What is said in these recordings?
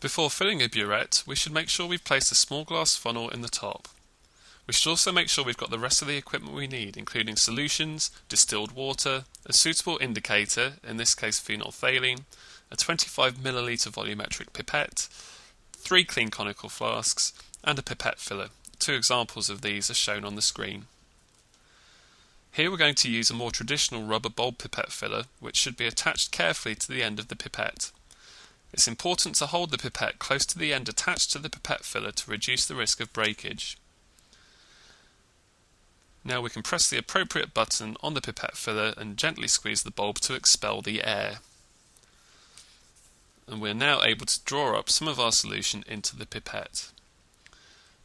Before filling a burette, we should make sure we've placed a small glass funnel in the top. We should also make sure we've got the rest of the equipment we need, including solutions, distilled water, a suitable indicator, in this case phenolphthalein, a 25 milliliter volumetric pipette, 3 clean conical flasks, and a pipette filler. 2 examples of these are shown on the screen. Here we're going to use a more traditional rubber bulb pipette filler, which should be attached carefully to the end of the pipette. It's important to hold the pipette close to the end attached to the pipette filler to reduce the risk of breakage. Now we can press the appropriate button on the pipette filler and gently squeeze the bulb to expel the air. And we're now able to draw up some of our solution into the pipette.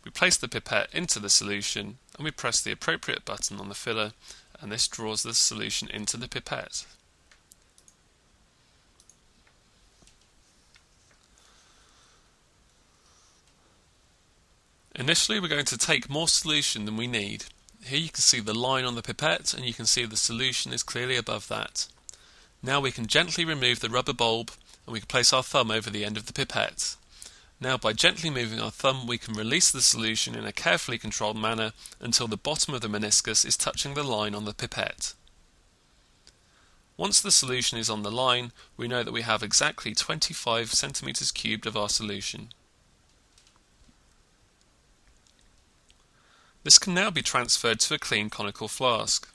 We place the pipette into the solution and we press the appropriate button on the filler, and this draws the solution into the pipette. Initially we're going to take more solution than we need. Here you can see the line on the pipette and you can see the solution is clearly above that. Now we can gently remove the rubber bulb and we can place our thumb over the end of the pipette. Now by gently moving our thumb we can release the solution in a carefully controlled manner until the bottom of the meniscus is touching the line on the pipette. Once the solution is on the line, we know that we have exactly 25 centimeters cubed of our solution. This can now be transferred to a clean conical flask.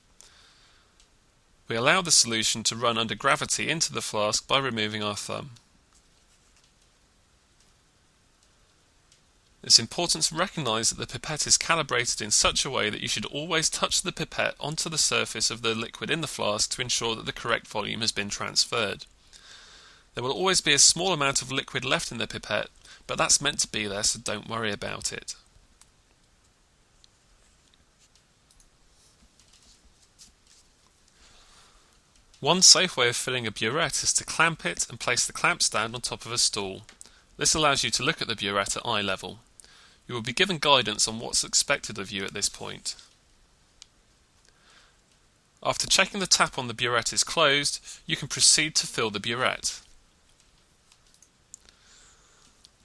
We allow the solution to run under gravity into the flask by removing our thumb. It's important to recognise that the pipette is calibrated in such a way that you should always touch the pipette onto the surface of the liquid in the flask to ensure that the correct volume has been transferred. There will always be a small amount of liquid left in the pipette, but that's meant to be there, so don't worry about it. One safe way of filling a burette is to clamp it and place the clamp stand on top of a stool. This allows you to look at the burette at eye level. You will be given guidance on what's expected of you at this point. After checking the tap on the burette is closed, you can proceed to fill the burette.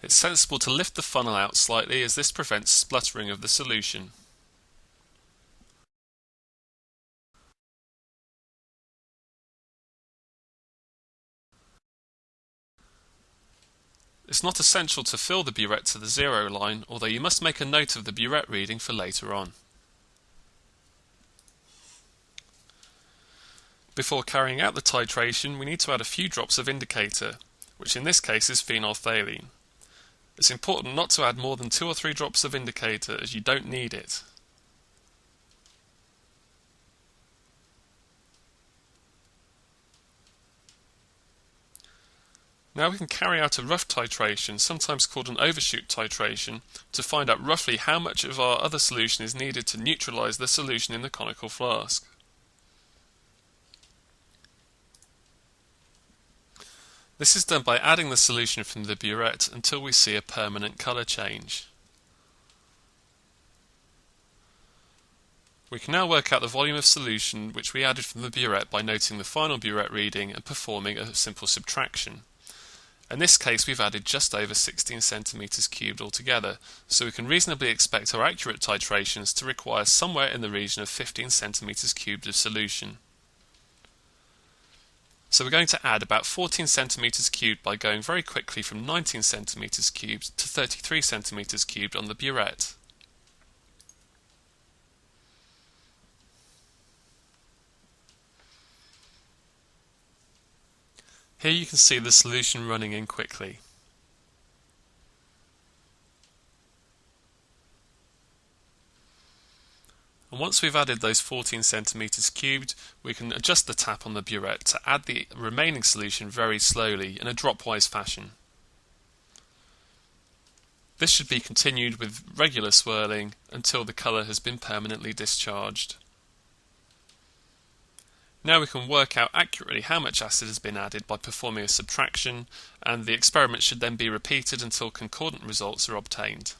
It's sensible to lift the funnel out slightly as this prevents spluttering of the solution. It's not essential to fill the burette to the 0 line, although you must make a note of the burette reading for later on. Before carrying out the titration, we need to add a few drops of indicator, which in this case is phenolphthalein. It's important not to add more than 2 or 3 drops of indicator, as you don't need it. Now we can carry out a rough titration, sometimes called an overshoot titration, to find out roughly how much of our other solution is needed to neutralize the solution in the conical flask. This is done by adding the solution from the burette until we see a permanent color change. We can now work out the volume of solution which we added from the burette by noting the final burette reading and performing a simple subtraction. In this case we've added just over 16 centimeters cubed altogether, so we can reasonably expect our accurate titrations to require somewhere in the region of 15 centimeters cubed of solution. So we're going to add about 14 centimeters cubed by going very quickly from 19 centimeters cubed to 33 centimeters cubed on the burette. Here you can see the solution running in quickly. And once we've added those 14 centimeters cubed, we can adjust the tap on the burette to add the remaining solution very slowly in a dropwise fashion. This should be continued with regular swirling until the colour has been permanently discharged. Now we can work out accurately how much acid has been added by performing a subtraction, and the experiment should then be repeated until concordant results are obtained.